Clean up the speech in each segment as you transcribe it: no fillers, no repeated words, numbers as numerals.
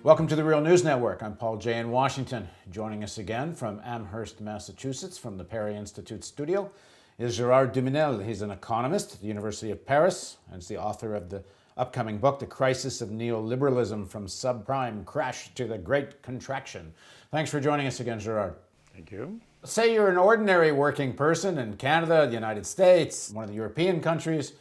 Welcome to the Real News Network. I'm Paul Jay in Washington. Joining us again from Amherst, Massachusetts, from the Pt.2 studio, is Gerard Duminel. He's an economist at the University of Paris and is the author of the upcoming book, The Crisis of Neoliberalism, From Subprime Crash to the Great Contraction. Thanks for joining us again, Gerard. Thank you. Say you're an ordinary working person in Canada, the United States, one of the European countries.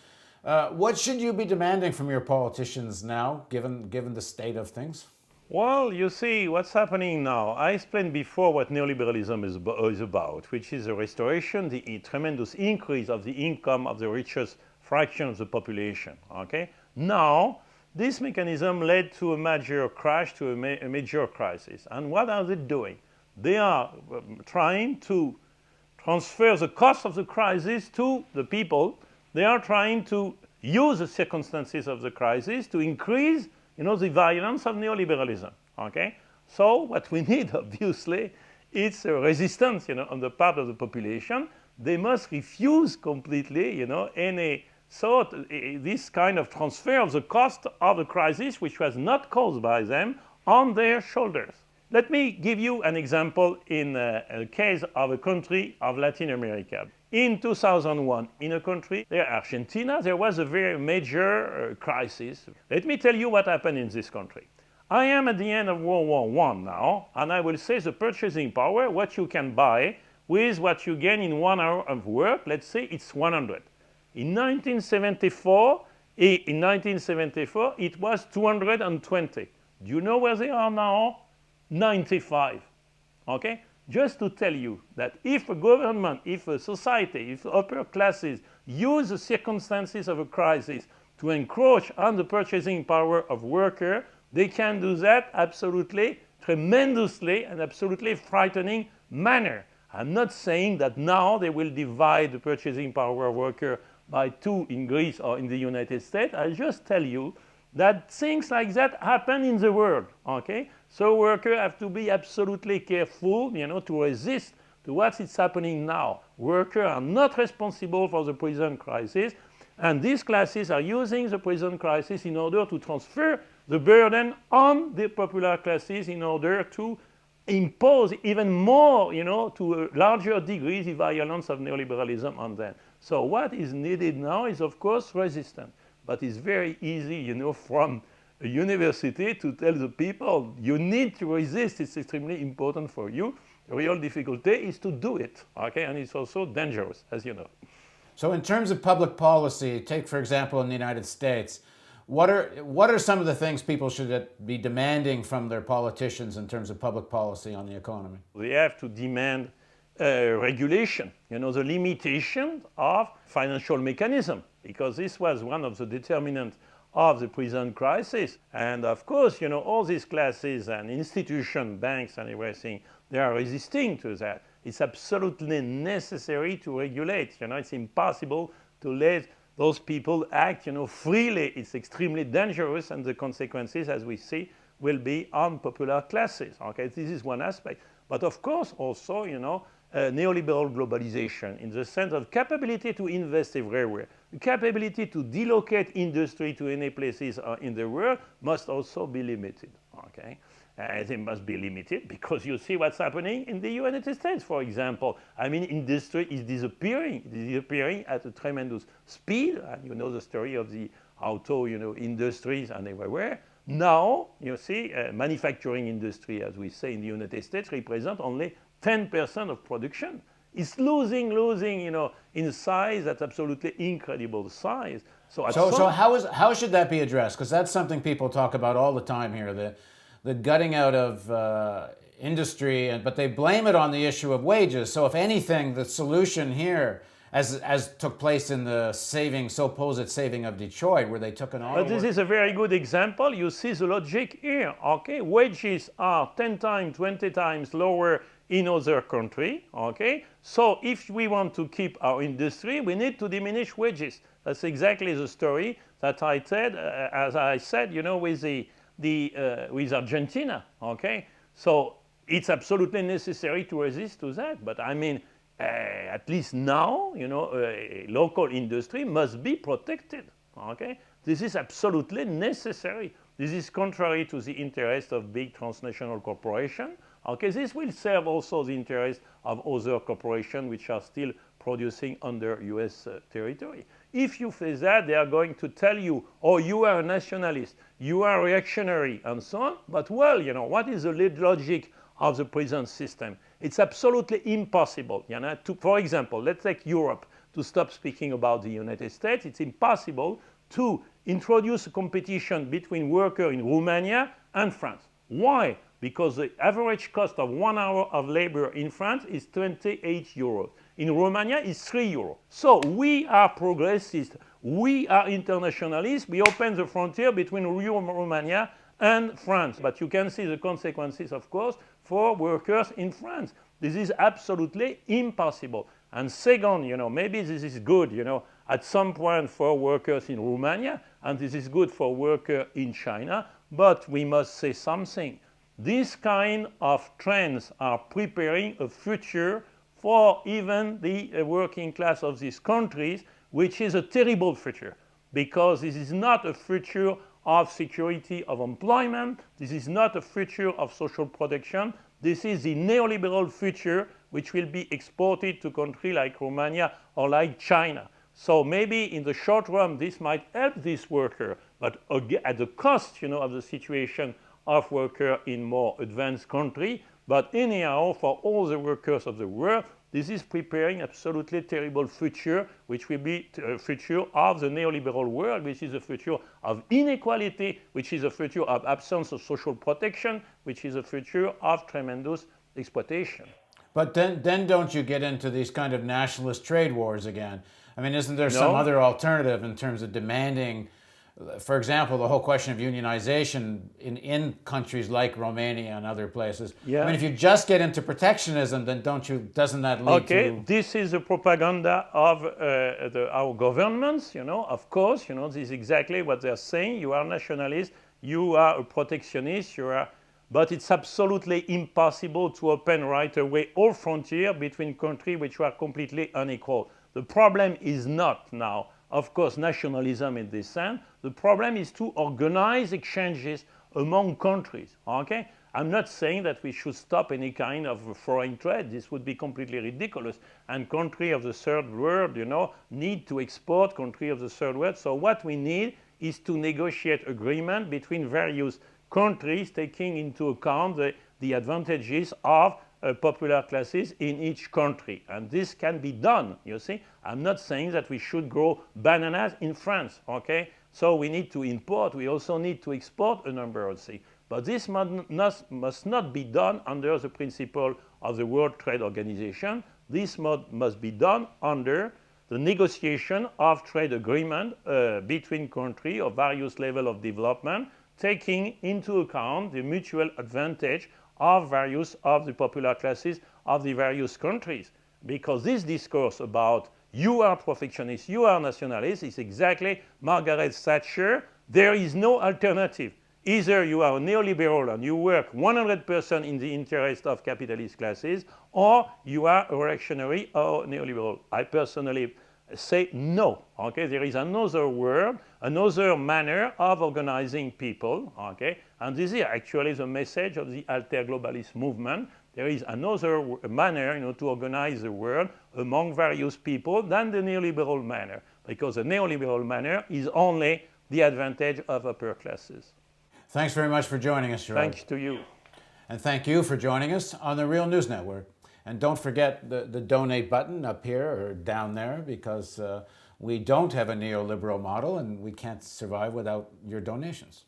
What should you be demanding from your politicians now, given the state of things? Well, you see, what's happening now, I explained before what neoliberalism is about, which is a restoration, the tremendous increase of the income of the richest fraction of the population, okay? Now, this mechanism led to a major crash, to a major crisis. And what are they doing? They are trying to transfer the cost of the crisis to the people. They are trying to use the circumstances of the crisis to increase the violence of neoliberalism, okay? So what we need, obviously, is a resistance, on the part of the population. They must refuse completely, this kind of transfer of the cost of the crisis, which was not caused by them, on their shoulders. Let me give you an example in a case of a country of Latin America. In 2001, in a country, Argentina, there was a very major crisis. Let me tell you what happened in this country. I am at the end of World War I now, and I will say the purchasing power, what you can buy with what you gain in 1 hour of work, let's say it's 100. In 1974, it was 220. Do you know where they are now? 95. Okay? Just to tell you that if a government, if a society, if upper classes use the circumstances of a crisis to encroach on the purchasing power of workers, they can do that absolutely, tremendously, and absolutely frightening manner. I'm not saying that now they will divide the purchasing power of workers by 2 in Greece or in the United States. I just tell you that things like that happen in the world, okay? So workers have to be absolutely careful, to resist to what is happening now. Workers are not responsible for the present crisis, and these classes are using the present crisis in order to transfer the burden on the popular classes in order to impose even more, to a larger degree, the violence of neoliberalism on them. So what is needed now is, of course, resistance. But it's very easy, from a university to tell the people, you need to resist, it's extremely important for you. The real difficulty is to do it, okay? And it's also dangerous, as you know. So in terms of public policy, take, for example, in the United States, what are some of the things people should be demanding from their politicians in terms of public policy on the economy? They have to demand regulation, the limitation of financial mechanism, because this was one of the determinants of the present crisis. And of course, all these classes and institutions, banks and everything, they are resisting to that. It's absolutely necessary to regulate. It's impossible to let those people act, freely. It's extremely dangerous, and the consequences, as we see, will be on popular classes. Okay, this is one aspect. But of course, also, neoliberal globalization, in the sense of capability to invest everywhere, the capability to delocate industry to any places in the world must also be limited. Okay, they must be limited because you see what's happening in the United States, for example. I mean, industry is disappearing at a tremendous speed, and you know the story of the auto, industries and everywhere. Now, you see, manufacturing industry, as we say in the United States, represent only 10% of production. It's losing, in size. That's absolutely incredible size. So how should that be addressed? Because that's something people talk about all the time here, the gutting out of industry, but they blame it on the issue of wages. So if anything, the solution here, as took place in the supposed saving of Detroit, where they took an auto. But this is a very good example. You see the logic here, okay? Wages are 10 times, 20 times lower in other countries, okay? So if we want to keep our industry, we need to diminish wages. That's exactly the story that I said, as I said, with Argentina, okay? So it's absolutely necessary to resist to that. But I mean, at least now, local industry must be protected, okay? This is absolutely necessary This is contrary to the interest of big transnational corporations. Okay, this will serve also the interest of other corporations which are still producing under US territory. If you face that, they are going to tell you, oh, you are a nationalist, you are reactionary, and so on. But well, what is the logic of the present system? It's absolutely impossible. For example, let's take Europe. To stop speaking about the United States, it's impossible to introduce a competition between workers in Romania and France. Why? Because the average cost of 1 hour of labor in France is 28 euros. In Romania, it's 3 euros. So we are progressists. We are internationalists. We open the frontier between Romania and France. But you can see the consequences, of course, for workers in France. This is absolutely impossible. And second, maybe this is good, at some point for workers in Romania, and this is good for workers in China, but we must say something. These kind of trends are preparing a future for even the working class of these countries, which is a terrible future, because this is not a future of security of employment, this is not a future of social protection, this is the neoliberal future which will be exported to countries like Romania or like China. So maybe in the short run this might help this worker, but at the cost of the situation of workers in more advanced countries. But anyhow, for all the workers of the world, this is preparing absolutely terrible future, which will be a future of the neoliberal world, which is a future of inequality, which is a future of absence of social protection, which is a future of tremendous exploitation. But then don't you get into these kind of nationalist trade wars again? I mean, isn't there No. some other alternative in terms of demanding, for example, the whole question of unionization in countries like Romania and other places? Yeah. I mean, if you just get into protectionism, then doesn't that lead to... This is the propaganda of our governments, of course, this is exactly what they're saying. You are nationalist, you are a protectionist, but it's absolutely impossible to open right away all frontiers between countries which are completely unequal. The problem is not now, of course, nationalism in this sense. The problem is to organize exchanges among countries. Okay? I'm not saying that we should stop any kind of foreign trade. This would be completely ridiculous. And countries of the third world, need to export countries of the third world. So what we need is to negotiate agreement between various countries, taking into account the advantages of popular classes in each country. And this can be done, you see. I'm not saying that we should grow bananas in France, okay? So we need to import, we also need to export a number of things. But this must not be done under the principle of the World Trade Organization. This must be done under the negotiation of trade agreement between countries of various levels of development, taking into account the mutual advantage of various of the popular classes of the various countries. Because this discourse about you are protectionist, you are nationalist, is exactly Margaret Thatcher. There is no alternative. Either you are a neoliberal and you work 100% in the interest of capitalist classes, or you are a reactionary or neoliberal. I personally say no. Okay, there is another world, another manner of organizing people. Okay, and this is actually the message of the alter-globalist movement. There is another manner, to organize the world among various people than the neoliberal manner, because the neoliberal manner is only the advantage of upper classes. Thanks very much for joining us, Gerard. Thanks to you. And thank you for joining us on the Real News Network. And don't forget the donate button up here or down there, because we don't have a neoliberal model and we can't survive without your donations.